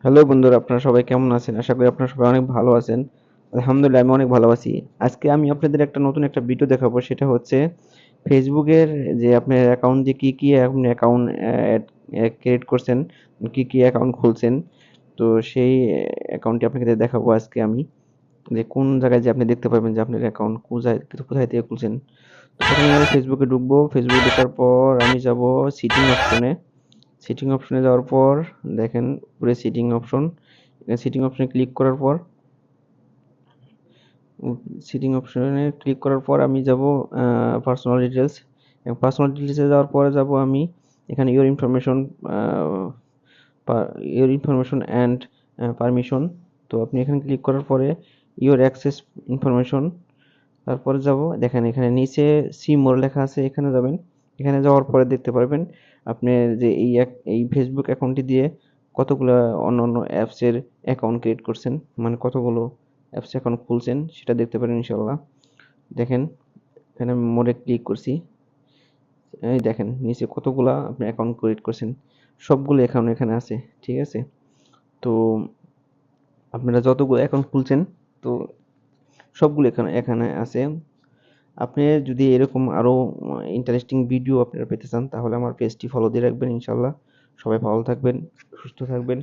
Hello বন্ধুরা, আপনারা সবাই কেমন আছেন? আশা করি আপনারা সবাই অনেক ভালো আছেন। আলহামদুলিল্লাহ, আমি অনেক ভালো আছি। আজকে আমি আপনাদের একটা নতুন একটা ভিডিও দেখাবো। সেটা হচ্ছে ফেসবুকের যে আপনার অ্যাকাউন্ট দিয়ে কি আপনি অ্যাকাউন্ট ক্রিয়েট করছেন, কি অ্যাকাউন্ট খুলছেন। তো সেই অ্যাকাউন্টটি আপনাকে দেখাবো আজকে আমি, যে কোন জায়গায় যে আপনি দেখতে পারবেন যে আপনার অ্যাকাউন্ট কোথায় থেকে খুলছেন। তো প্রথমে আমি ফেসবুকে ঢুকবো। ফেসবুকে ঢোকার পর আমি যাব সিটিং অপশনে। সিটিং অপশনে যাওয়ার পর দেখেন উপরে সিটিং অপশন। সিটিং অপশনে ক্লিক করার পর সিটিং অপশনে ক্লিক করার পর আমি যাব পার্সোনাল ডিটেলস। এবং পার্সোনাল ডিটেলসে যাওয়ার পরে যাব আমি এখানে ইওর ইনফরমেশন অ্যান্ড পারমিশন। তো আপনি এখানে ক্লিক করার পরে ইওর অ্যাক্সেস ইনফরমেশন, তারপরে যাব দেখেন এখানে নিচে সি মোর লেখা আছে, এখানে যাবেন। এখানে যাওয়ার পরে দেখতে পারবেন আপনি যে এই ফেসবুক অ্যাকাউন্টটি দিয়ে কতগুলো অন্য অ্যাপসের অ্যাকাউন্ট ক্রিয়েট করছেন, মানে কতগুলো অ্যাপস অ্যাকাউন্ট খুলছেন সেটা দেখতে পারেন ইনশাল্লাহ। দেখেন এখানে আমি মোরে ক্লিক করছি। এই দেখেন নিচে কতগুলা আপনি অ্যাকাউন্ট ক্রিয়েট করছেন, সবগুলো অ্যাকাউন্ট এখানে আছে। ঠিক আছে, তো আপনারা যতগুলো অ্যাকাউন্ট খুলছেন, তো সবগুলো এখানে এখানে আছে। আপনি যদি এরকম আরো ইন্টারেস্টিং ভিডিও আপনারা পেতে চান, তাহলে আমার পেজটি ফলো দিয়ে রাখবেন ইনশাল্লাহ। সবাই ভালো থাকবেন, সুস্থ থাকবেন।